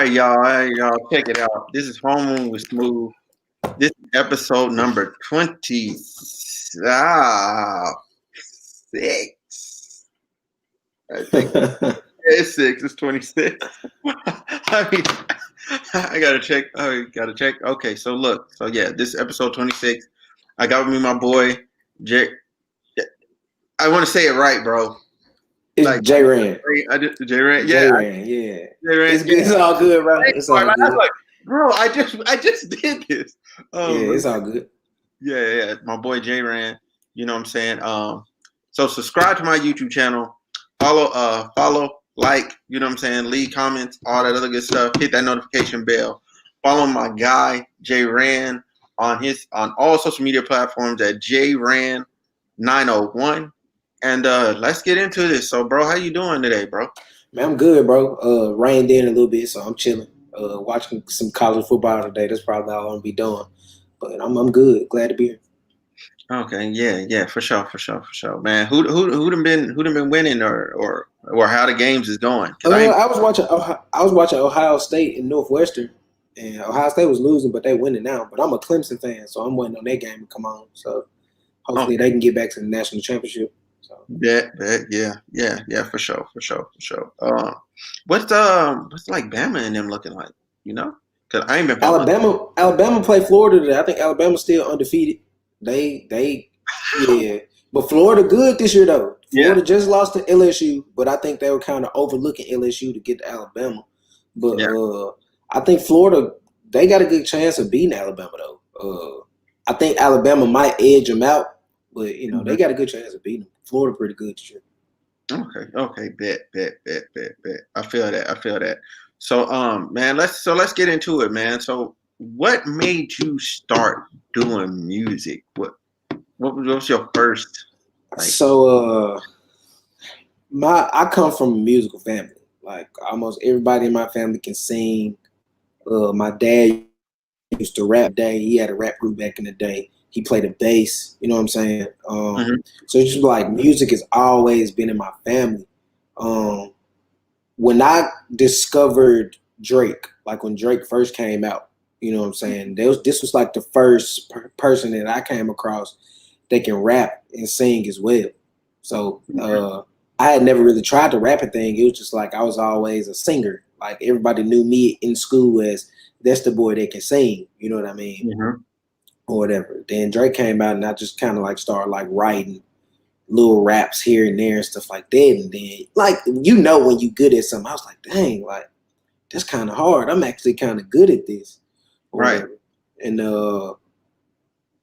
right, y'all. All right, y'all. Check it out. This is Homeroom with Smooth. This is episode number 26. I think it's 6. It's 26. I mean, I gotta check. Oh, gotta check. Okay, so look. So yeah, this is episode 26. I got with me my boy Jay. I want to say it right, bro. It's Jran. I did Jran. Yeah, Jran, yeah. Jran. It's good. It's all good, bro. It's all I was good. like, bro, I just did this. Yeah, it's all good. Yeah, my boy Jran. You know what I'm saying? So subscribe to my YouTube channel. Follow, like, you know what I'm saying? Leave comments, all that other good stuff. Hit that notification bell. Follow my guy Jran on all social media platforms at Jran901. And let's get into this. So, bro, how you doing today, bro? Man, I'm good, bro. Rained in a little bit, so I'm chilling. Watching some college football today. That's probably all I'm gonna be doing. But I'm good. Glad to be here. Okay, yeah, for sure, man. Who done been winning or how the games is going? I was watching Ohio State and Northwestern, and Ohio State was losing, but they winning now. But I'm a Clemson fan, so I'm waiting on that game to come on. So hopefully they can get back to the national championship. So. Yeah, for sure. What's like Bama and them looking like? You know, because I ain't been Alabama played Florida today. I think Alabama's still undefeated. Yeah, but Florida good this year though. Florida just lost to LSU, but I think they were kind of overlooking LSU to get to Alabama. But I think Florida they got a good chance of beating Alabama though. I think Alabama might edge them out, but they got a good chance of beating them. Florida pretty good this year. Okay, bet. I feel that. So man, let's get into it, man. So what made you start doing music? What was your first? So I come from a musical family. Like almost everybody in my family can sing. My dad used to rap. He had a rap group back in the day. He played the bass. You know what I'm saying? So it's just like music has always been in my family. When I discovered Drake, like when Drake first came out, you know what I'm saying? This was like the first person that I came across that can rap and sing as well. So I had never really tried the rapping thing. It was just like I was always a singer. Like everybody knew me in school as that's the boy that can sing. You know what I mean? Or whatever. Then Drake came out and I just kind of like started like writing little raps here and there and stuff like that. And then like, when you good at something, I was like, dang, like that's kind of hard. I'm actually kind of good at this. Right. And I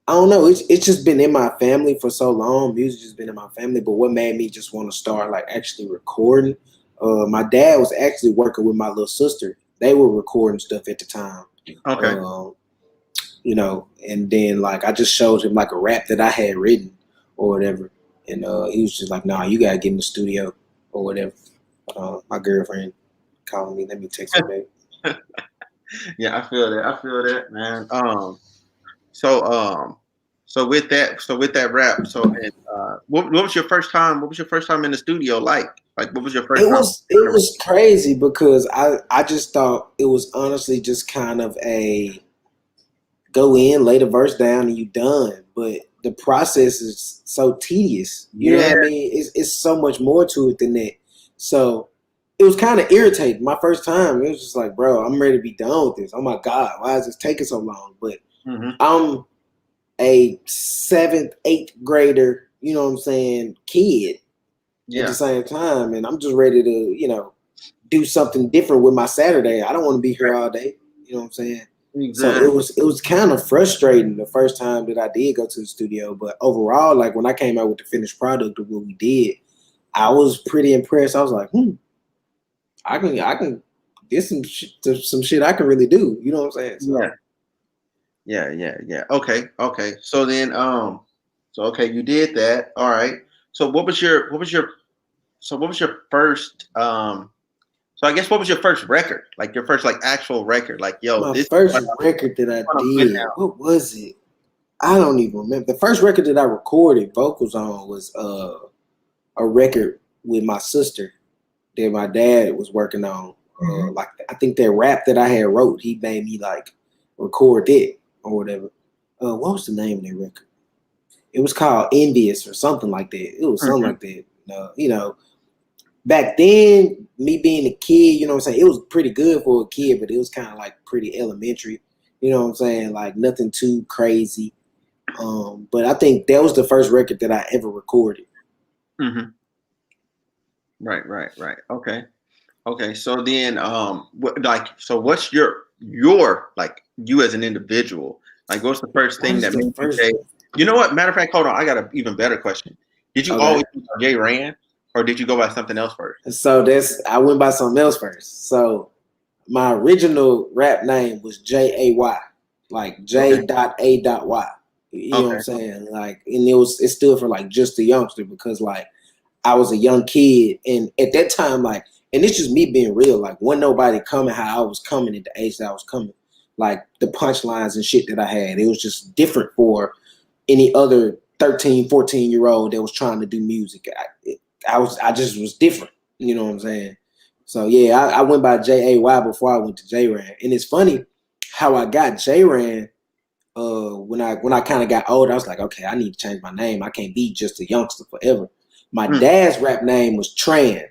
don't know. It's just been in my family for so long. Music has been in my family. But what made me just want to start like actually recording? My dad was actually working with my little sister. They were recording stuff at the time. Okay. And then like I just showed him like a rap that I had written or whatever. And he was just like, nah, you gotta get in the studio or whatever. My girlfriend calling me. Let me text her back. Yeah, I feel that, man. So with that rap, what was your first time? What was your first time in the studio like? Like, what was your first time? It was crazy because I just thought it was honestly just kind of a go in, lay the verse down, and you done. But the process is so tedious. You know what I mean? It's so much more to it than that. So it was kind of irritating. My first time, it was just like, bro, I'm ready to be done with this. Oh my God, why is this taking so long? But I'm a 7th, 8th grader, you know what I'm saying, kid at the same time. And I'm just ready to, do something different with my Saturday. I don't want to be here all day. You know what I'm saying? Exactly. So it was kind of frustrating the first time that I did go to the studio. But overall, like when I came out with the finished product of what we did, I was pretty impressed. I was like, I can get some shit I can really do. You know what I'm saying? So, Yeah. Okay. So then, you did that. All right. So what was your first, so I guess what was your first record? Like your first like actual record? Like, this first record that I did, what was it? I don't even remember. The first record that I recorded vocals on was a record with my sister that my dad was working on. Like I think that rap that I had wrote, he made me like record it or whatever. What was the name of that record? It was called Envious or something like that. It was something like that. Back then, me being a kid, you know what I'm saying, it was pretty good for a kid, but it was kind of like pretty elementary. You know what I'm saying? Like nothing too crazy. But I think that was the first record that I ever recorded. Mm-hmm. Right. Okay. So then, so what's your like you as an individual? Like, what's the first thing that made you say, you know what? Matter of fact, hold on. I got an even better question. Did you always use Jran, or did you go by something else first? So I went by something else first. So my original rap name was Jay, like J.A.Y. You know what I'm saying? Like, and it stood for like just a youngster because like I was a young kid, and at that time, like, and it's just me being real. Like, wasn't nobody coming how I was coming at the age that I was coming. Like the punchlines and shit that I had, it was just different for any other 13, 14-year-old that was trying to do music. I just was different. You know what I'm saying? So yeah, I went by Jay before I went to Jran. And it's funny how I got Jran. When I kind of got older, I was like, okay, I need to change my name. I can't be just a youngster forever. My dad's rap name was Tran,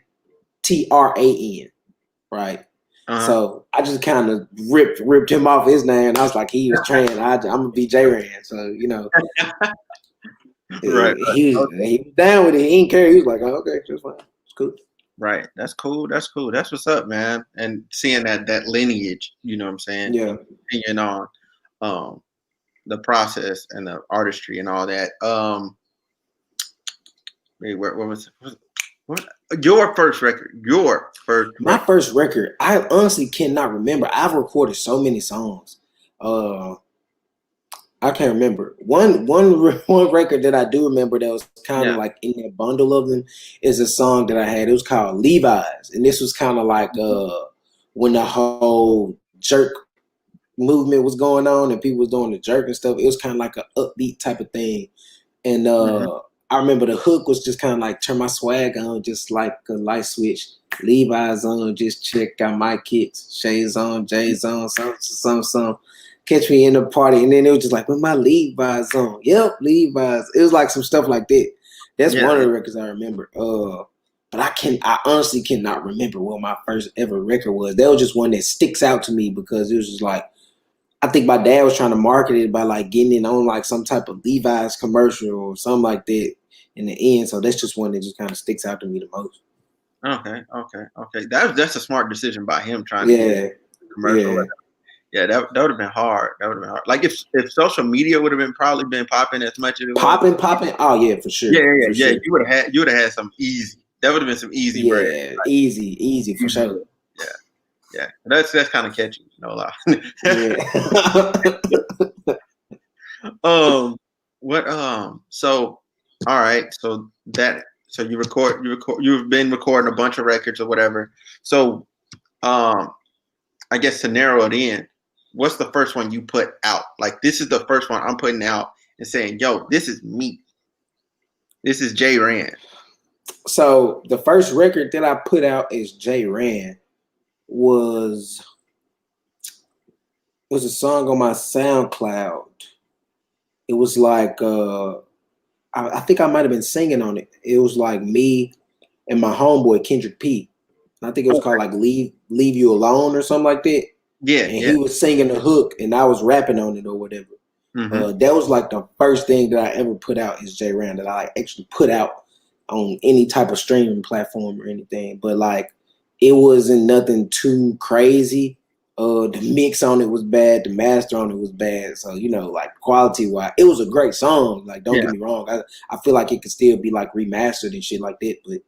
Tran, right? So I just kind of ripped him off his name. I was like, he was Tran. I'm gonna be Jran. So you know, he was down with it. He didn't care. He was like, oh, okay, just fine. It's cool. Right. That's cool. That's what's up, man. And seeing that lineage, you know what I'm saying? Yeah. Opinion on the process and the artistry and all that. What was your first record? My first record, I honestly cannot remember. I've recorded so many songs. I can't remember. One record that I do remember that was kind of like in that bundle of them is a song that I had. It was called Levi's, and this was kind of like when the whole jerk movement was going on and people was doing the jerk and stuff. It was kind of like an upbeat type of thing, and I remember the hook was just kind of like turn my swag on, just like a light switch. Levi's on, just check out my kicks, shades on, J's on, some. Catch me in the party, and then it was just like, with my Levi's on. Yep, Levi's. It was like some stuff like that. That's one of the records I remember. But I honestly cannot remember what my first ever record was. That was just one that sticks out to me because it was just like, I think my dad was trying to market it by like getting it on like some type of Levi's commercial or something like that in the end. So that's just one that just kind of sticks out to me the most. Okay. That's a smart decision by him trying to get a commercial. Yeah, that would have been hard. Like if social media would have probably been popping as much as it was. Popping. Oh yeah, for sure. Yeah. Sure. You would have had some easy. That would have been some easy bread. Yeah, like, easy for sure. Yeah. That's kind of catchy. No lie. Yeah. So all right. So you've been recording a bunch of records or whatever. So I guess to narrow it in, what's the first one you put out? Like, this is the first one I'm putting out and saying, yo, this is me. This is Jran. So the first record that I put out as Jran was a song on my SoundCloud. It was like I think I might have been singing on it. It was like me and my homeboy Kendrick P. I think it was called like Leave You Alone or something like that. Yeah. And he was singing the hook and I was rapping on it or whatever. That was like the first thing that I ever put out is Jran, that I actually put out on any type of streaming platform or anything. But like it wasn't nothing too crazy. The mix on it was bad. The master on it was bad. So, you know, like quality-wise, it was a great song. Like, don't get me wrong. I feel like it could still be like remastered and shit like that. But,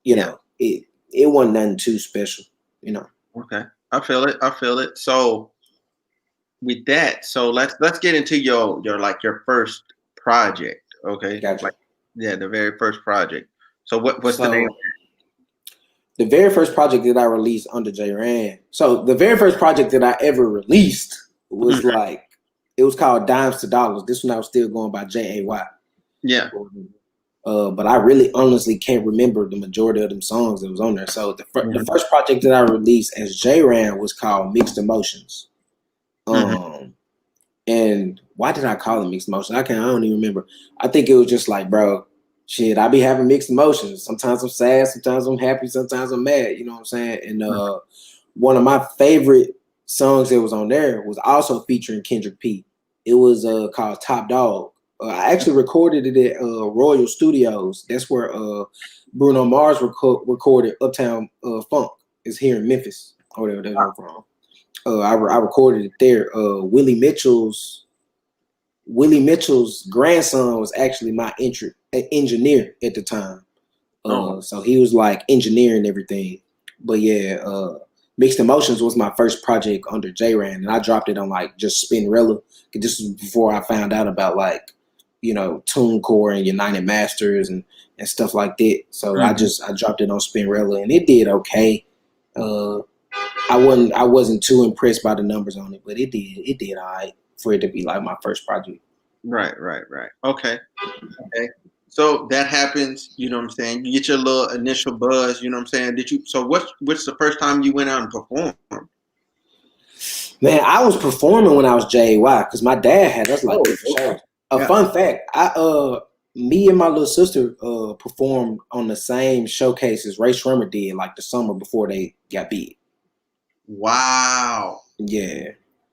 you know, it wasn't nothing too special, you know. Okay. I feel it. So with that, so let's get into your first project. Okay. Gotcha. Like, the very first project. So what's the name? The very first project that I released under Jran. So the very first project that I ever released was it was called Dimes to Dollars. This one I was still going by Jay. Yeah. But I really honestly can't remember the majority of them songs that was on there. So the first project that I released as Jran was called Mixed Emotions. And why did I call it Mixed Emotions? I don't even remember. I think it was just like, bro, shit, I be having mixed emotions. Sometimes I'm sad, sometimes I'm happy, sometimes I'm mad. You know what I'm saying? And one of my favorite songs that was on there was also featuring Kendrick P. It was called Top Dog. I actually recorded it at Royal Studios. That's where Bruno Mars recorded Uptown Funk. It's here in Memphis, or whatever that's from. I recorded it there. Willie Mitchell's grandson was actually my engineer at the time. So he was like engineering everything. But yeah, Mixed Emotions was my first project under Jran, and I dropped it on like just Spinrilla. This was before I found out about like, you know, TuneCore and United Masters and stuff like that. So I dropped it on Spinrilla, and it did okay. I wasn't too impressed by the numbers on it, but it did all right for it to be like my first project. Right. Okay. So that happens, you know what I'm saying? You get your little initial buzz, you know what I'm saying? What's the first time you went out and performed? Man, I was performing when I was JY because my dad had us like shows. Fun fact, me and my little sister performed on the same showcases Ray Shremmer did like the summer before they got big. Wow. Yeah.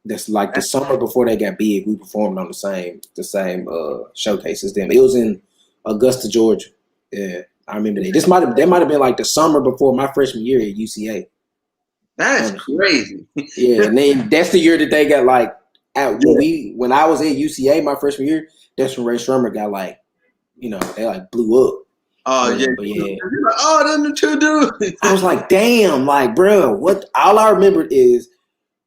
That's like the summer before they got big, we performed on the same showcases them. It was in Augusta, Georgia. Yeah, I remember that. That might have been like the summer before my freshman year at UCA. That's crazy. Yeah, and then that's the year that they got like out when I was at UCA my freshman year, that's when Ray Shremmer got like, you know, they like blew up. Oh yeah. But yeah. Oh, them the two dudes. I was like, damn, like, bro, what all I remembered is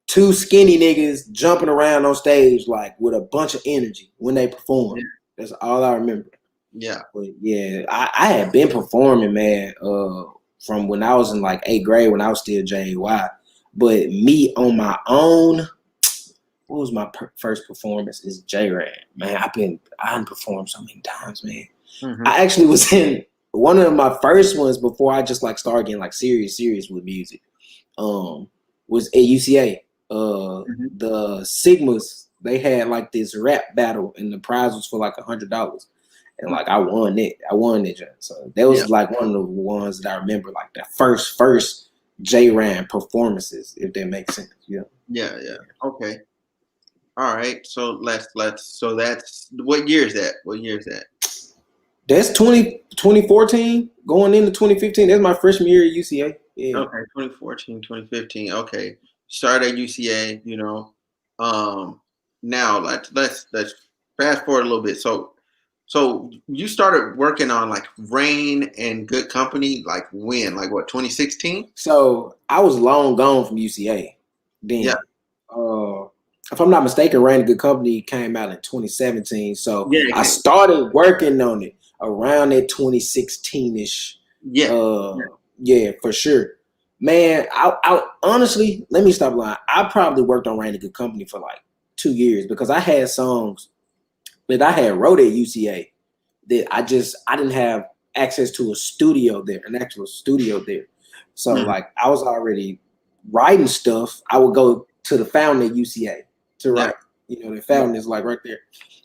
two skinny niggas jumping around on stage like with a bunch of energy when they perform. Yeah. That's all I remember. Yeah. But yeah, I had been performing, man, from when I was in like 8th grade when I was still JY. But me on my own, what was my first performance is Jran. Man, I've performed so many times, man. I actually was in one of my first ones before I just like started getting like serious with music. Was at UCA. The Sigmas, they had like this rap battle and the prize was for like $100. And like I won it. So that was like one of the ones that I remember, like the first Jran performances, if that makes sense. Yeah. Okay. All right. So so that's what year is that? That's 2014 going into 2015. That's my freshman year at UCA. Yeah. Okay, 2014, 2015. Okay. Started at UCA, you know. Now let's fast forward a little bit. So you started working on like Rain and Good Company like when? Like what, 2016? So I was long gone from UCA then. Yeah. If I'm not mistaken, Rain and Good Company came out in 2017. So I started working on it around that 2016-ish. Yeah, for sure. Man, I honestly, let me stop lying. I probably worked on Rain and Good Company for like 2 years because I had songs that I had wrote at UCA that I didn't have access to an actual studio there. So like I was already writing stuff. I would go to the fountain at UCA to write. You know, the fountain is like right there.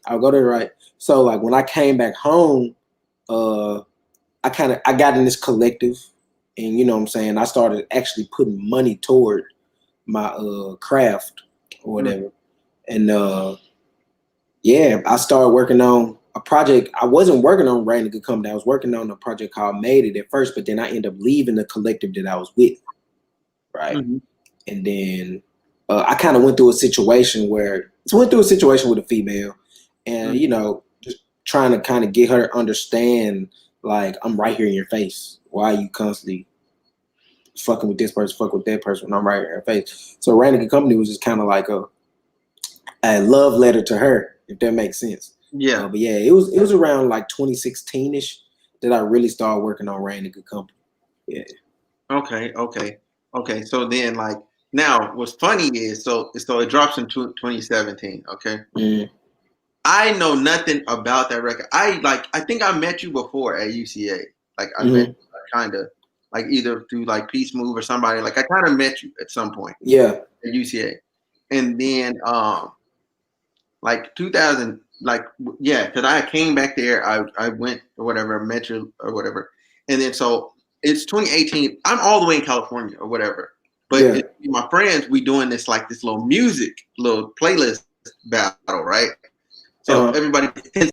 I would go there to write. So like when I came back home, I got in this collective, and you know what I'm saying, I started actually putting money toward my craft or whatever. And I started working on a project. I wasn't working on Rain and Good Company. I was working on a project called Made It at first, but then I ended up leaving the collective that I was with. Right. And then I kind of went through a situation with a female, and you know, just trying to kind of get her to understand, like, I'm right here in your face. Why are you constantly fucking with this person, fuck with that person when I'm right here in your face? So Rain and Good Company was just kind of like a love letter to her, if that makes sense. Yeah. But yeah, it was around like 2016-ish that I really started working on Rain and Good Company. Yeah. Okay. So then, like, now what's funny is so it drops in 2017. Okay. I know nothing about that record. I think I met you before at UCA. Like I met Mm-hmm. kind of like either through like Peace Move or somebody. Like I kind of met you at some point Yeah. at UCA, and then like 2000, like yeah, because I came back there. I went or whatever, met you or whatever, and then so it's 2018. I'm all the way in California or whatever, but Yeah. my friends, we doing this like this little music, little playlist battle, right? So Uh-huh. everybody gets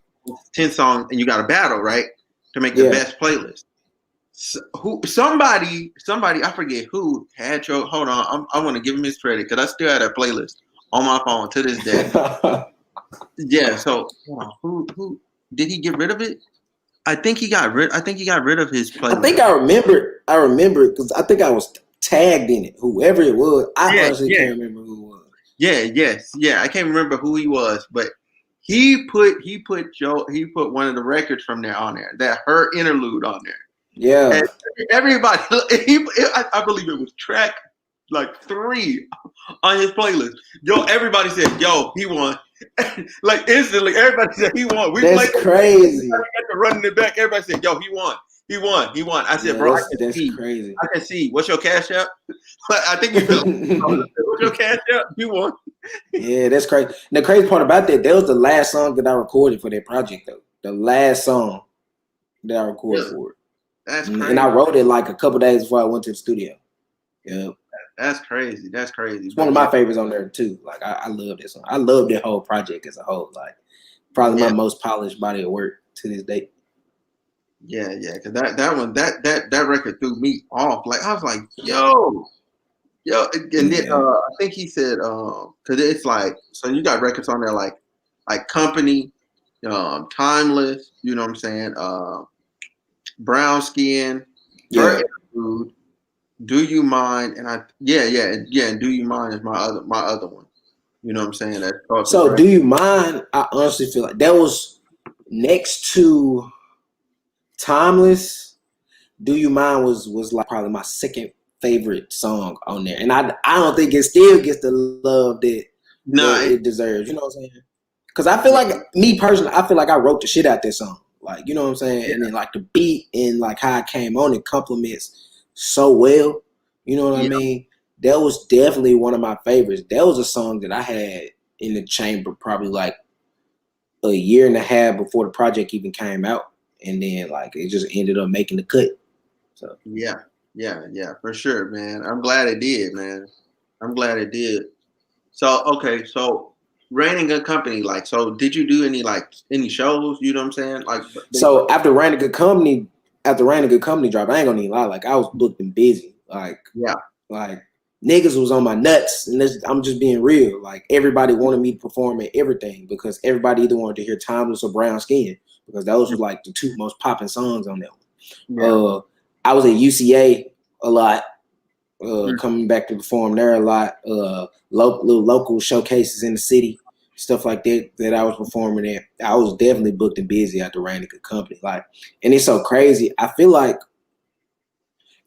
10 songs, and you got a battle, right, to make the Yeah. best playlist. So, somebody, I forget who had your. Hold on, I want to give him his credit because I still have that playlist on my phone to this day. Yeah. So who did he get rid of it? I think he got rid. I think he got rid of his I playlist. think I remember. I remember because I think I was tagged in it. Whoever it was, I Yeah, honestly yeah, can't remember who it was. yeah, yes, yeah. I can't remember who he was, but he put one of the records from there on there. That her interlude on there. And Yeah. everybody, I believe it was track like 3 on his playlist. Yo, everybody said, "Yo, he won!" Like instantly, everybody said he won. We That's played. crazy. Everybody got to running it back. Everybody said, "Yo, he won! He won! He won!" I said, Yeah, "Bro, I can that's see. crazy. I can see. What's your cash app?" I think you feel. What's your cash app? You won. Yeah, that's crazy. And the crazy part about that was the last song that I recorded for that project, though. The last song that I recorded Really? for it. That's And I crazy. wrote it like a couple days before I went to the studio. Yeah. That's crazy. That's crazy. It's one But of yeah, my favorites on there too. Like I love this song. I love that whole project as a whole. Like probably my yeah, most polished body of work to this day. yeah. Because that one, that record threw me off. Like I was like, yo. Yo, and then Yeah. I think he said, because it's like, so you got records on there like Company, Timeless, you know what I'm saying? Brown Skin, Her Yeah. Interlude, Do You Mind, and and Do You Mind is my other one. You know what I'm saying? That starts with So Brown. do you mind? I honestly feel like that was next to Timeless. Do You Mind was like probably my second favorite song on there. And I don't think it still gets the love that No, it deserves. You know what I'm saying? Because I feel like me personally, I feel like I wrote the shit out that song. Like, you know what I'm saying? yeah, And then like the beat and like how it came on, it complements so well. You know what I yeah, mean? That was definitely one of my favorites. That was a song that I had in the chamber probably like a year and a half before the project even came out. And then like it just ended up making the cut. So yeah, for sure, man. I'm glad it did, man. I'm glad it did. So okay, so Rain and Good Company, like, so did you do any shows? You know what I'm saying? Like, So after Rain a Good Company drop, I ain't gonna even lie, like I was booked and busy. yeah, Like niggas was on my nuts, and I'm just being real. Like everybody wanted me to perform at everything because everybody either wanted to hear Timeless or Brown Skin because those were like the two most popping songs on that one. yeah, I was at UCA a lot, mm, coming back to perform there a lot. Local showcases in the city, stuff like that I was performing at. I was definitely booked and busy at the Rain a Good Company. Like, and it's so crazy. I feel like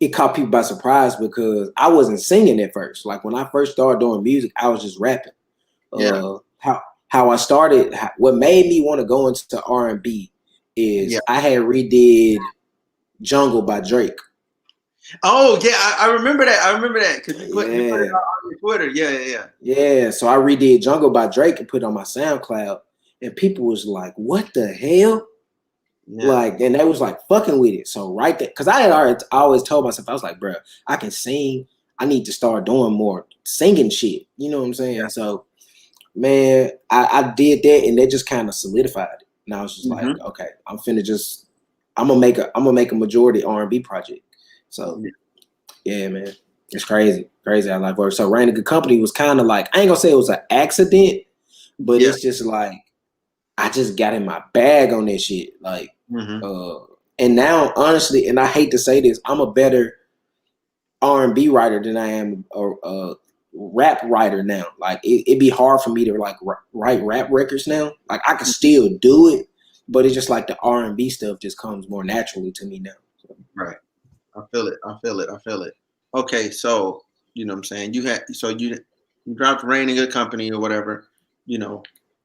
it caught people by surprise because I wasn't singing at first. Like when I first started doing music, I was just rapping. yeah, How I started, what made me want to go into R&B yeah. is I had redid Jungle by Drake. Oh yeah, I remember that. I remember that because you put it Yeah. on your Twitter. Yeah. Yeah, so I redid Jungle by Drake and put it on my SoundCloud, and people was like, "What the hell?" Yeah, Like, and they was like fucking with it. So right there, because I had already I always told myself I was like, "Bro, I can sing. I need to start doing more singing shit." You know what I'm saying? So, man, I did that, and that just kind of solidified it. And I was just like, mm-hmm. "Okay, I'm gonna make a majority R&B project." So Yeah, yeah, man. It's crazy how life works. So Rain a Good Company was kind of like, I ain't gonna say it was an accident, but yeah. it's just like I just got in my bag on that shit. Like, Mm-hmm. uh, and now honestly, and I hate to say this, I'm a better R&B writer than I am a rap writer now. Like it'd be hard for me to like write rap records now. Like I can still do it, but it's just like the R&B stuff just comes more naturally to me now. So. Right. I feel it. I feel it. Okay, so you know what I'm saying. You dropped Rain and Good Company or whatever. You know,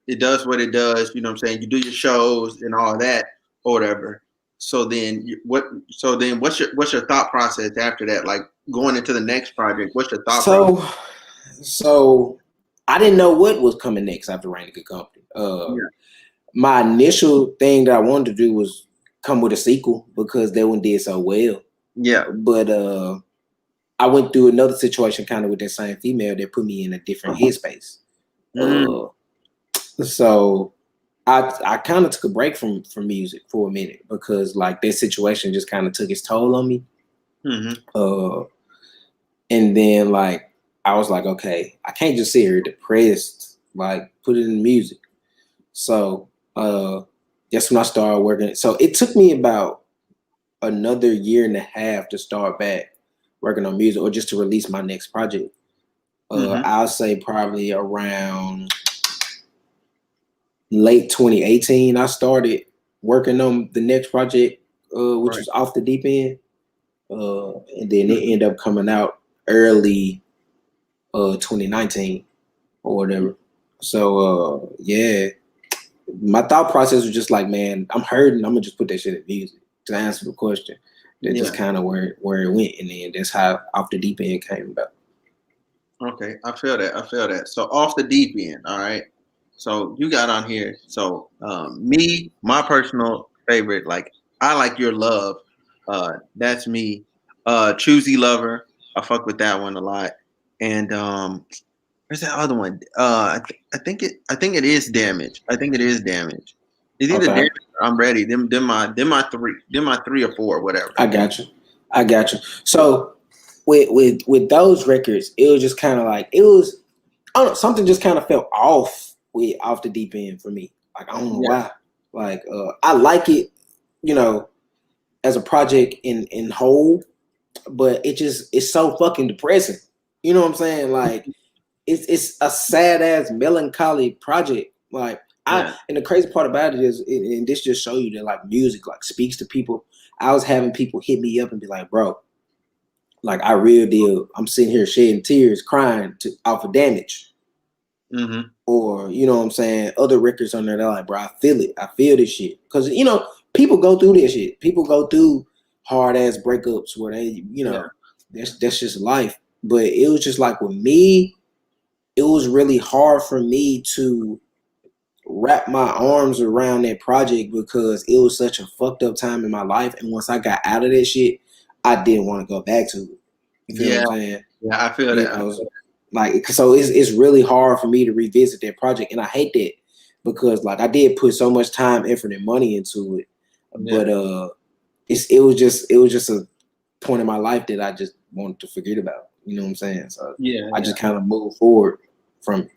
it does what it does. You know what I'm saying? You do your shows and all that or whatever. So then what's your thought process after that? Like going into the next project, what's your thought process? So I didn't know what was coming next after Rain a Good Company. Yeah. My initial thing that I wanted to do was come with a sequel because that one did so well. Yeah. But I went through another situation kind of with that same female that put me in a different headspace. Mm-hmm. So I kind of took a break from music for a minute because like that situation just kind of took its toll on me. Mm-hmm. And then like I was like, okay, I can't just sit here depressed. Like put it in music. So that's when I started working. So it took me about another year and a half to start back working on music or just to release my next project. I'll say probably around late 2018, I started working on the next project, which was Off the Deep End. And then it ended up coming out early 2019 or whatever. So yeah, my thought process was just like, man, I'm hurting. I'm gonna just put that shit in music to answer the question. That's just kind of where it went, and then that's how Off the Deep End came about. Okay, I feel that. So Off the Deep End, all right. So you got on here. So me, my personal favorite, like I like Your Love. That's me. Choosy Lover. I fuck with that one a lot. And where's that other one? I think it is Damage. I think it is Damage. It's either Okay. Damage or I'm Ready. Them my three or four, whatever. I got you. So with those records, it was just kind of like I don't know, something just kind of felt off with Off the Deep End for me. Like I don't know why. Like I like it, you know, as a project in whole, but it's so fucking depressing. You know what I'm saying? Like it's a sad ass melancholy project. Like and the crazy part about it is, and this just show you that like music like speaks to people. I was having people hit me up and be like, bro, like I real deal. I'm sitting here shedding tears, crying off of Damage. Mm-hmm. Or, you know what I'm saying, other records on there, they're like, bro, I feel it. I feel this shit. Because, you know, people go through this shit. People go through hard ass breakups where they, you know, that's just life. But it was just like with me, it was really hard for me to wrap my arms around that project because it was such a fucked up time in my life. And once I got out of that shit, I didn't want to go back to it. You feel what I'm saying? Yeah, I feel that. Like, so it's really hard for me to revisit that project, and I hate that because like I did put so much time, effort, and money into it, but it was just a point in my life that I just wanted to forget about. You know what I'm saying? So I just kind of moved forward from it.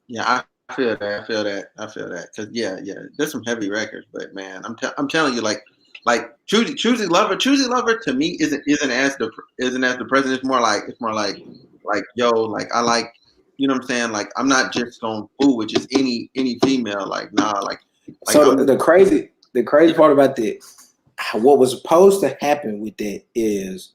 Yeah, I feel that. I feel that. Cause there's some heavy records, but man, I'm telling you, like choosy lover to me isn't as the president. It's more like yo, like I like, you know what I'm saying? Like I'm not just gonna fool with just any female. Like nah, like so the crazy part about that, what was supposed to happen with that is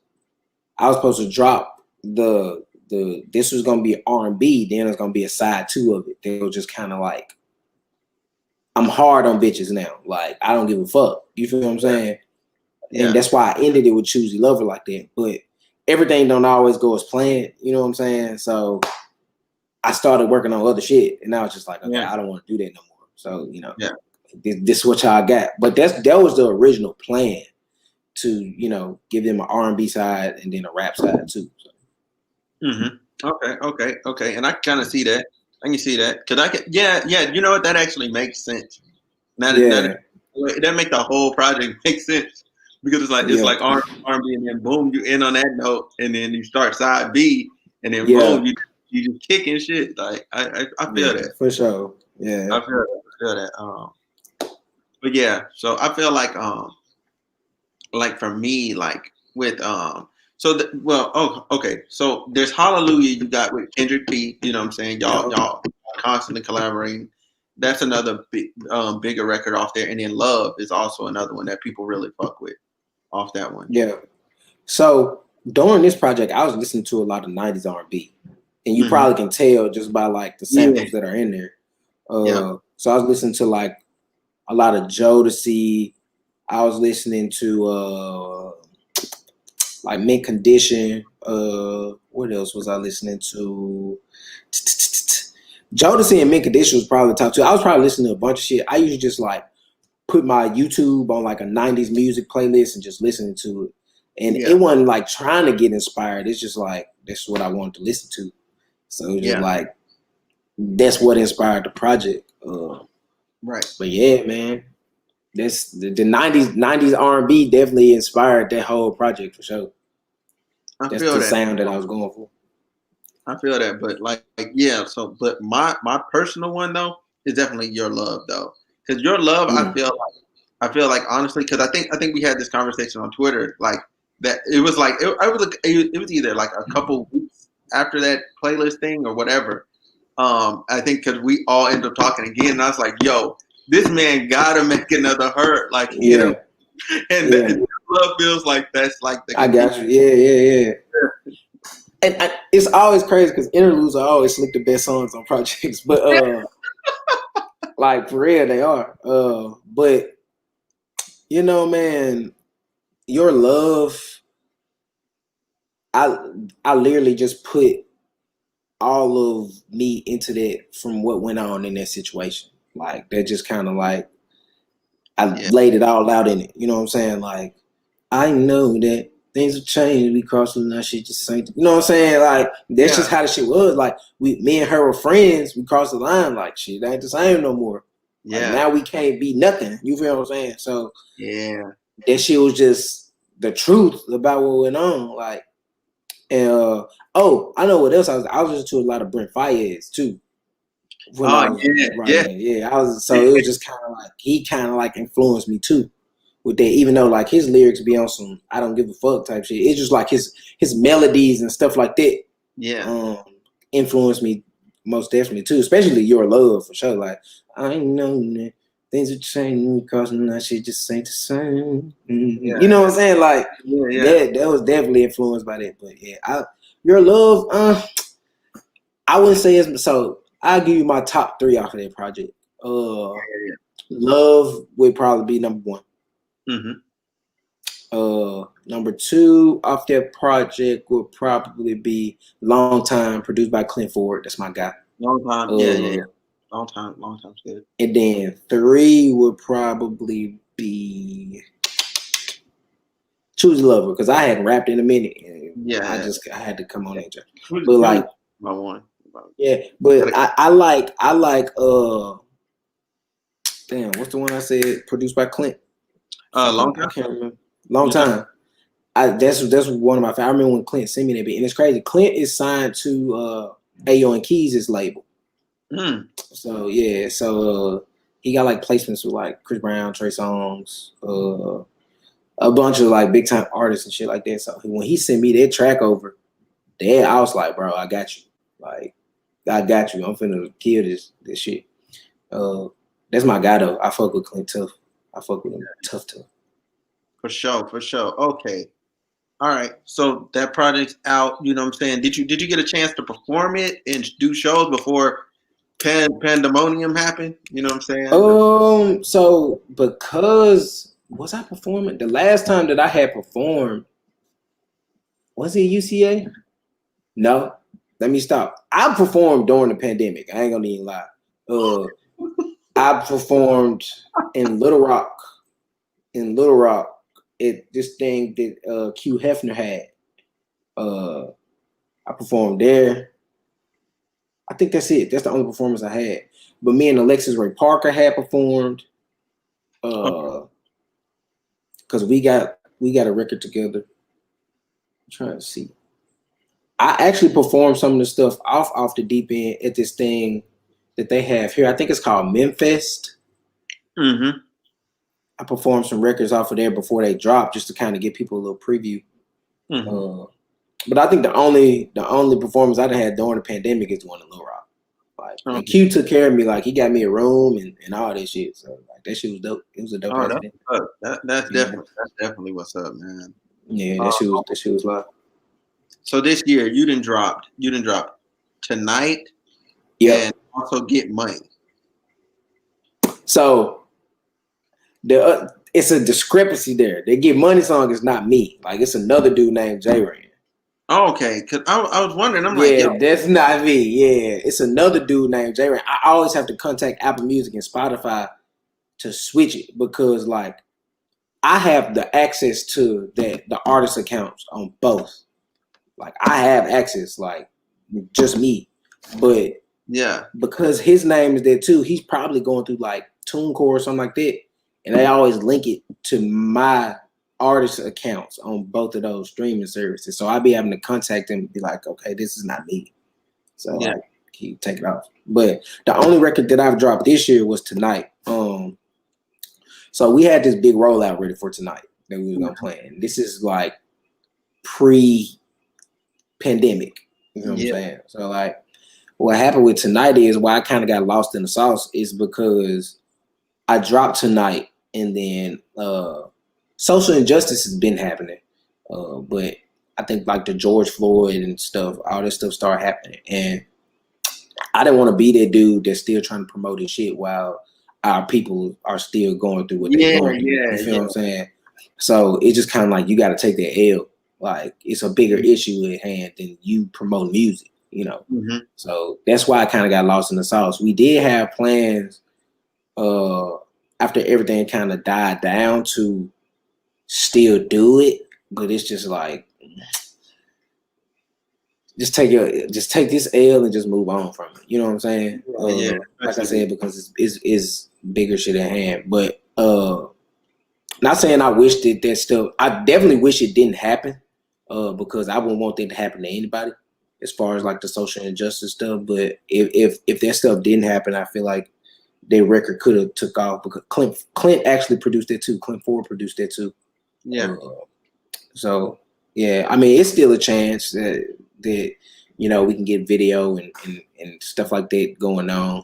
I was supposed to drop the this was gonna be R&B, then it's gonna be a side two of it. They were just kind of like, I'm hard on bitches now. Like I don't give a fuck. You feel what I'm saying? And that's why I ended it with Choosy Lover like that. But everything don't always go as planned. You know what I'm saying? So I started working on other shit, and now it's just like, okay, I don't want to do that no more. So you know, this is what y'all got. But that was the original plan, to, you know, give them an R&B side and then a rap side too. So. Okay, and I kind of see that. I can see that because you know what? That actually makes sense. That make the whole project make sense because it's like R&B, and then boom, you end on that note, and then you start side B, and then boom, you just kicking shit. Like I feel that for sure. Yeah, I feel that. But yeah, so I feel like for me, like with okay. So there's Hallelujah you got with Kendrick P. You know what I'm saying? Y'all constantly collaborating. That's another bigger record off there. And then Love is also another one that people really fuck with off that one. Yeah. So during this project, I was listening to a lot of 90s R&B. And you probably can tell just by like the samples that are in there. So I was listening to like a lot of Jodeci. I was listening to like Mint Condition. What else was I listening to? Jodeci and Mint Condition was probably the top two. I was probably listening to a bunch of shit. I usually just like put my YouTube on like a 90s music playlist and just listening to it. And it wasn't like trying to get inspired. It's just like, that's what I wanted to listen to. So it was just like, that's what inspired the project. Right. But yeah, man, that's the 90s R&B definitely inspired that whole project for sure. That's the sound that I was going for. I feel that, but like yeah. So, but my personal one though is definitely Your Love though, because Your Love, I feel like honestly, because I think we had this conversation on Twitter, like that it was like it was either like a couple weeks after that playlist thing or whatever. I think because we all ended up talking again, and I was like, "Yo, this man gotta make another Hurt." Like, you know, and Your Love feels like that's like the. I got you. Yeah. And it's always crazy because interludes are always slick the best songs on projects, but like for real they are. But you know, man, Your Love, I literally just put all of me into that from what went on in that situation. Like that just kind of like I laid it all out in it. You know what I'm saying? Like I know that things have changed. We crossing that shit just ain't. You know what I'm saying? Like that's just how the shit was. Like me and her were friends. We crossed the line. Like shit ain't the same no more. Yeah. Like, now we can't be nothing. You feel what I'm saying? So that shit was just the truth about what went on. Like, and I know what else I was listening to a lot of Brent Faiyaz too. I was it was just kind of like he kind of like influenced me too with that. Even though like his lyrics be on some I don't give a fuck type shit, it's just like his melodies and stuff like that. Influenced me most definitely too, especially Your Love for sure. Like I know that things are changing because that shit just ain't the same. You know what I'm saying? Like that was definitely influenced by that. But yeah, Your Love, I wouldn't say it's so. I'll give you my top 3 off of that project. Love would probably be number 1. Number 2 off that project would probably be Long Time, produced by Clint Ford. That's my guy. Long Time, Long Time's good. And then 3 would probably be Choose a Lover, because I hadn't rapped in a minute. I had to come on that. But like my one. Yeah, but I like damn, what's the one I said produced by Clint? Long Time. I can't remember. Long Time. That's one of my favorites. I remember when Clint sent me that beat, and it's crazy. Clint is signed to Ayo and Keys' label. So yeah, he got like placements with like Chris Brown, Trey Songz, a bunch of like big time artists and shit like that. So when he sent me that track over, I was like, bro, I got you. Like, I got you. I'm finna kill this shit. That's my guy though. I fuck with Clint tough. I fuck with him tough. For sure. Okay. All right. So that project's out. You know what I'm saying? Did you get a chance to perform it and do shows before pandemonium happened? You know what I'm saying? So because was I performing the last time that I had performed? Was it UCA? No. Let me stop. I performed during the pandemic. I ain't gonna even lie. I performed in Little Rock. At this thing that Q Hefner had. I performed there. I think that's it. That's the only performance I had. But me and Alexis Ray Parker had performed. Because we got a record together. I'm trying to see. I actually performed some of the stuff off the deep end at this thing that they have here. I think it's called Memfest. I performed some records off of there before they dropped, just to kind of give people a little preview. But I think the only performance I had during the pandemic is the one in Little Rock. Like, and Q took care of me. Like, he got me a room and all that shit. So like, that shit was dope. It was a dope. That's definitely what's up, man. Yeah, that shit was live. So this year you didn't drop Tonight, and also Get Money. So it's a discrepancy there. They get Money Song is not me. Like it's another dude named Jran. Oh, okay, because I was wondering. I'm like, Yeah, yo, that's not me. Yeah, it's another dude named Jran. I always have to contact Apple Music and Spotify to switch it because like I have the access to the artist accounts on both. Like I have access, like just me. But yeah, because his name is there too, he's probably going through like TuneCore or something like that. And they always link it to my artist accounts on both of those streaming services. So I'll be having to contact him and be like, okay, this is not me. So yeah, like he take it off. But the only record that I've dropped this year was Tonight. So we had this big rollout ready for tonight that we were gonna play. And this is like pre-pandemic. You know what I'm yeah, saying? So like what happened with Tonight is why I kind of got lost in the sauce is because I dropped Tonight and then social injustice has been happening. But I think like the George Floyd and stuff, all this stuff started happening. And I didn't want to be that dude that's still trying to promote his shit while our people are still going through what they're yeah, going through. yeah, You feel yeah. what I'm saying? So it's just kind of like you got to take that L. Like it's a bigger issue at hand than you promote music, you know. Mm-hmm. So that's why I kind of got lost in the sauce. We did have plans after everything kind of died down to still do it, but it's just like just take this L and just move on from it. You know what I'm saying? Yeah, Like I said, because it's bigger shit at hand. But not saying I wish that stuff. I definitely wish it didn't happen. Because I wouldn't want that to happen to anybody, as far as like the social injustice stuff. But if that stuff didn't happen, I feel like their record could have took off because Clint actually produced it too. Clint Ford produced that too. yeah, So yeah, I mean it's still a chance that you know we can get video and stuff like that going on.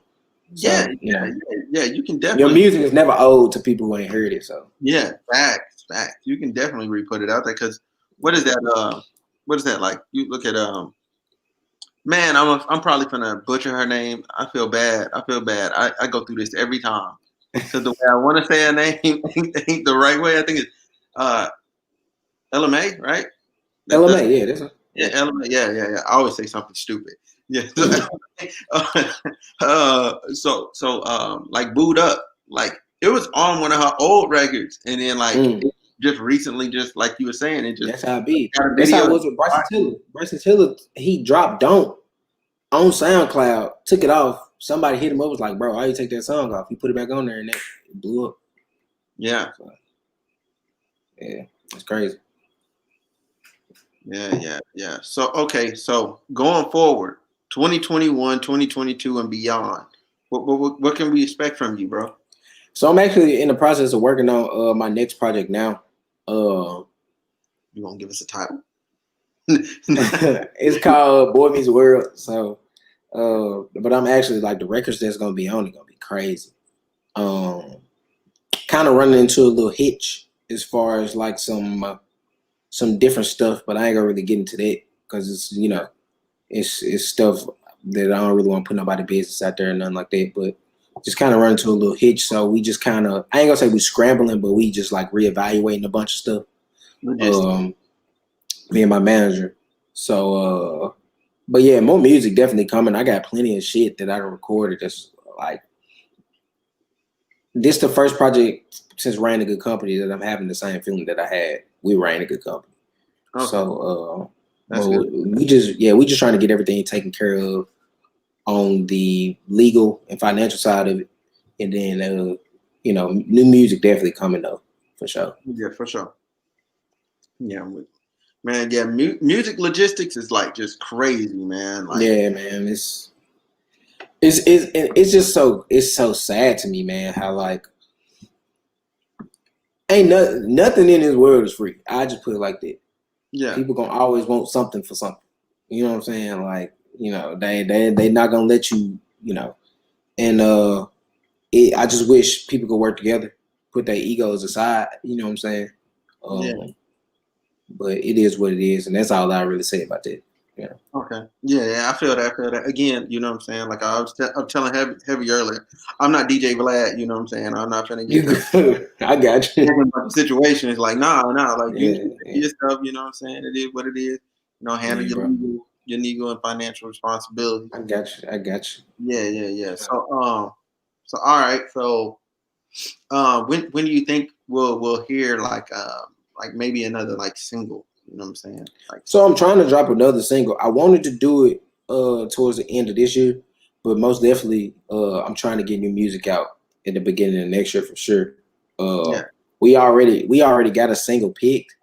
So, yeah, you know, yeah. You can your definitely, music is never old to people who ain't heard it. So yeah, facts. You can definitely re-put it out there because what is that? What is that like? You look at man, I'm probably gonna butcher her name. I feel bad. I go through this every time because the way I want to say her name ain't the right way. I think it's uh LMA, right? That's LMA, yeah, that's yeah, yeah. LMA. Yeah. I always say something stupid. Yeah. Like booed up, like it was on one of her old records, and then like just recently, just like you were saying, it just That's how it be. got a That's how video. it was with Bryson Tiller. Bryson Tiller, he dropped Don't on SoundCloud, took it off. Somebody hit him up, was like, bro, why you take that song off? He put it back on there and it blew up. Yeah. So, yeah, it's crazy. Yeah. So okay, so going forward, 2021, 2022, and beyond, what can we expect from you, bro? So I'm actually in the process of working on my next project now. You gonna give us a title? It's called Boy Meets World. So, but I'm actually like the records that's gonna be on it gonna be crazy. Kind of running into a little hitch as far as like some different stuff, but I ain't gonna really get into that because it's it's stuff that I don't really want to put nobody business out there and nothing like that. But just kind of run into a little hitch, so we just kind of I ain't gonna say we scrambling, but we just like reevaluating a bunch of stuff. Me and my manager. So, but yeah, more music definitely coming. I got plenty of shit that I recorded. That's like this the first project since Ran a Good Company that I'm having the same feeling that I had. We ran a good company. Okay. So, That's well, good. we just trying to get everything taken care of on the legal and financial side of it, and then new music definitely coming though for sure. Yeah, for sure. Yeah, man. Yeah, music logistics is like just crazy, man. Like, Yeah, man, it's just so sad to me, man. How like ain't nothing in this world is free. I just put it like that. yeah, People gonna always want something for something. You know what I'm saying? Like they not gonna let you. And I just wish people could work together, put their egos aside. You know what I'm saying? yeah. But it is what it is, and that's all I really say about that. Yeah. Okay. Yeah, yeah, I feel that. I feel that. Again, you know what I'm saying? Like I'm telling heavy earlier, I'm not DJ Vlad, you know what I'm saying? I'm not trying to You get good. I got you. the situation. It's like, nah, like you Yeah, do yeah. your stuff, you know what I'm saying? It is what it is. You know, handle Yeah, bro. your legal and financial responsibilities. I got you. I got you. Yeah, yeah, yeah. Yeah. So all right. So when do you think we'll hear like maybe another like single? You know what I'm saying? Like So I'm trying to drop another single. I wanted to do it towards the end of this year, but most definitely I'm trying to get new music out in the beginning of next year for sure. Uh yeah. we already got a single picked.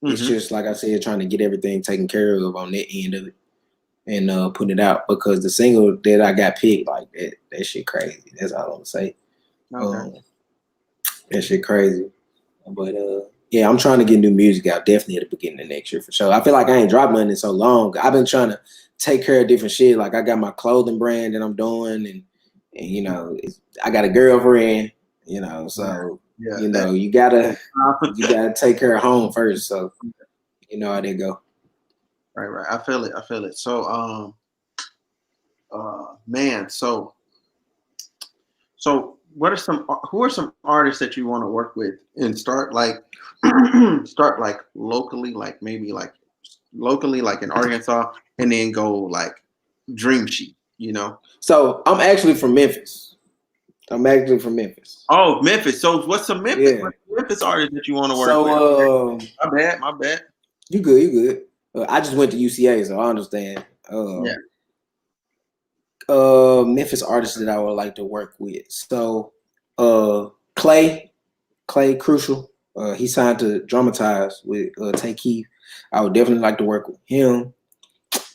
It's Mm-hmm. just like I said, trying to get everything taken care of on that end of it and putting it out because the single that I got picked, like that shit crazy. That's all I'm gonna say. Okay. Um that shit crazy. But yeah, I'm trying to get new music out definitely at the beginning of next year for sure. I feel like I ain't dropped nothing in so long. I've been trying to take care of different shit. Like I got my clothing brand that I'm doing, and you know, I got a girlfriend. You know, Yeah. so Yeah. you That know, you gotta take care of home first. So you know how they go. right, right. I feel it. I feel it. So man, so what are some who are some artists that you want to work with and start like start like locally, like maybe like locally like in Arkansas and then go like Dream Sheet, you know? So I'm actually from Memphis. I'm actually from Memphis. Oh, Memphis. So what's some Yeah. Memphis artists that you want to work with? So My bad, my bad. you good, you good. I just went to UCA, so I understand. Yeah. Memphis artists that I would like to work with. So Clay Crucial. He signed to Dramatize with Tay Keith. I would definitely like to work with him.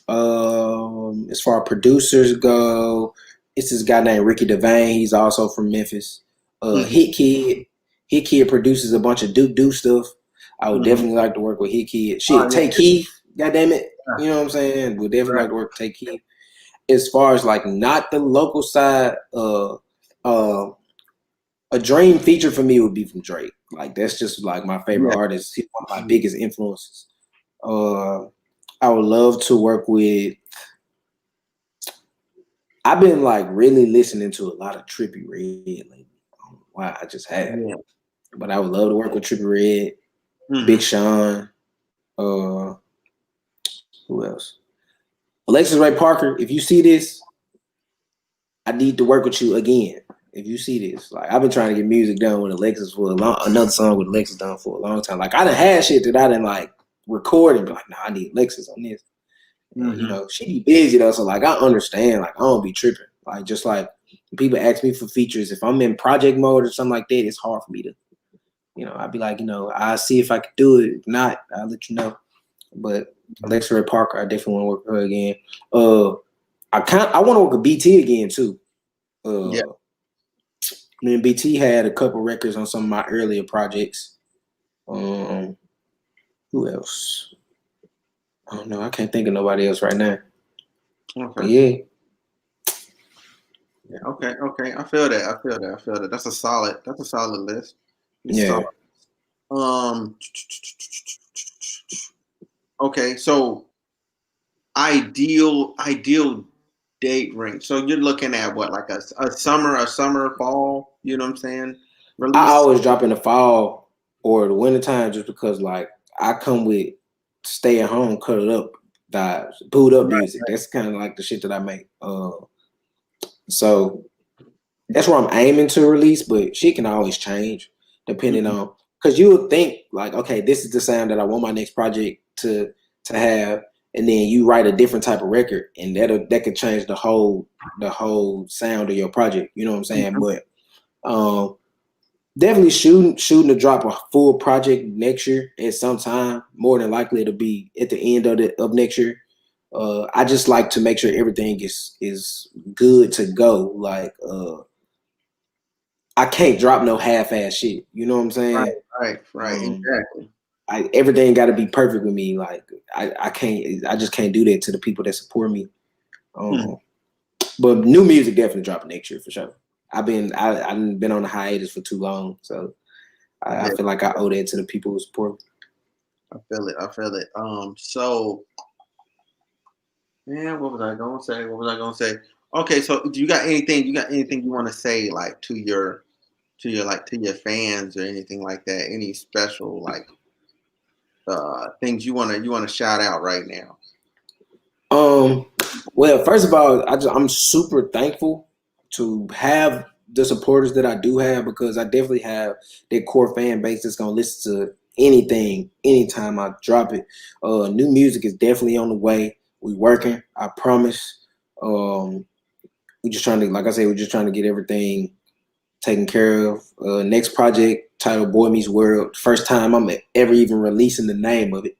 As far as producers go, it's this guy named Ricky Devane. He's also from Memphis. Mm-hmm. Hit Kid. Hit Kid produces a bunch of Duke stuff. I would Mm-hmm. definitely like to work with Hit Kid. Oh Shit, yeah. Tay Keith. God damn it. Yeah. You know what I'm saying? Would definitely Right. like to work with Tay Keith. As far as like not the local side, uh, a dream feature for me would be from Drake. Like that's just like my favorite Yeah. artist. He's one of my biggest influences. I would love to work with. I've been like really listening to a lot of Trippie Redd lately. I don't know why I just have, Yeah. but I would love to work with Trippie Redd, Big Mm-hmm. Sean. Who else? Alexis Ray Parker. If you see this, I need to work with you again. If you see this, like I've been trying to get music done with Alexis for another song with Alexis done for a long time. Like I done had shit that I didn't like record and be like, nah, I need Alexis on this. And you Mm-hmm. know, she be busy though, so like I understand. Like I don't be tripping. Like just like when people ask me for features, if I'm in project mode or something like that, it's hard for me to, you know, I'd be like, you know, I'll see if I could do it. If not, I'll let you know. But Alexa Ray Parker, I definitely want to work with her again. I want to work with BT again too. Yeah. Me and BT had a couple records on some of my earlier projects. Um, who else? I don't know. I can't think of nobody else right now. But Okay. yeah, Yeah. Okay. Okay. I feel that. I feel that. I feel that. That's a solid. That's a solid list. It's solid. yeah. Um. Okay. So ideal date range. So you're looking at what, like a summer, fall. You know what I'm saying? I Release. always drop in the fall or the winter time just because like I come with stay at home, cut it up vibes, boot up Right. music. That's kind of like the shit that I make. So that's where I'm aiming to release, but shit can always change depending Mm-hmm. on because you would think like, okay, this is the sound that I want my next project to have, and then you write a different type of record, and that could change the whole sound of your project. You know what I'm saying? Mm-hmm. But um, definitely shooting to drop a full project next year at some time. More than likely, it'll be at the end of next year. I just like to make sure everything is good to go. Like I can't drop no half-ass shit. You know what I'm Right. saying? Right. Right. Um, Exactly. everything got to be perfect with me. Like I can't. I just can't do that to the people that support me. Mm-hmm. Um, but new music definitely dropping next year for sure. I've been on a hiatus for too long, so I Yeah. feel like I owe that to the people who support me. I feel it. I feel it. So Man, what was I gonna say? What was I gonna say? Okay, so do you got anything? You got anything you want to say, like to your fans or anything like that? Any special like things you wanna shout out right now? Um, well, first of all, I'm super thankful to have the supporters that I do have because I definitely have that core fan base that's gonna listen to anything, anytime I drop it. New music is definitely on the way. We working, I promise. Um, we just trying to, like I said, we're just trying to get everything taken care of. Next project titled Boy Meets World. First time I'm ever even releasing the name of it.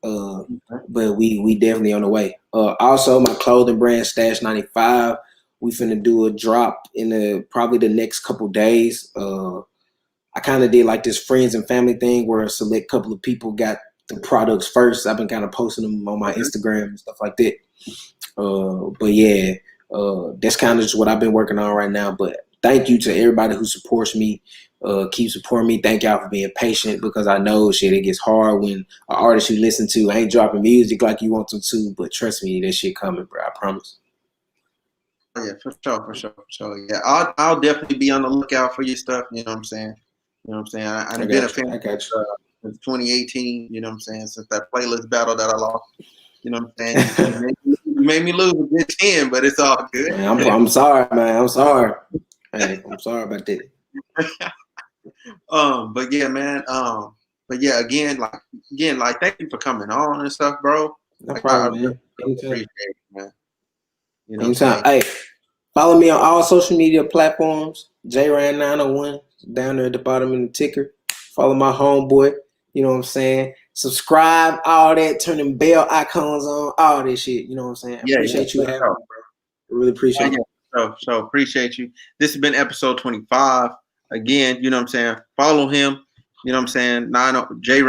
Uh, but we definitely on the way. Also, my clothing brand Stash 95. We finna do a drop in probably the next couple days. I kind of did like this friends and family thing where a select couple of people got the products first. I've been kind of posting them on my Instagram and stuff like that. But yeah, that's kind of just what I've been working on right now. But thank you to everybody who supports me. Keep supporting me. Thank y'all for being patient because I know shit, it gets hard when an artist you listen to ain't dropping music like you want them to. But trust me, that shit coming, bro. I promise. Oh, yeah, for sure. Yeah, I'll definitely be on the lookout for your stuff. You know what I'm saying? You know what I'm saying? I I've been a got you. fan I got since 2018. You know what I'm saying? Since that playlist battle that I lost. You know what I'm saying? you. You made me lose a good 10, but it's all good. Man, I'm sorry, man. I'm sorry. Hey, I'm sorry about that. But yeah, man. But yeah, again, thank you for coming on and stuff, bro. No Like I problem, really man. Anytime. appreciate it, man. You know what I'm Anytime. saying? Hey, follow me on all social media platforms. Jran901 down there at the bottom in the ticker. Follow my homeboy. You know what I'm saying? Subscribe, all that. Turn them bell icons on, all that shit. You know what I'm saying? Yeah, Appreciate you for having sure. me, bro. I really Oh, appreciate yeah. it. So appreciate you. This has been episode 25. Again, you know what I'm saying? Follow him. You know what I'm saying? J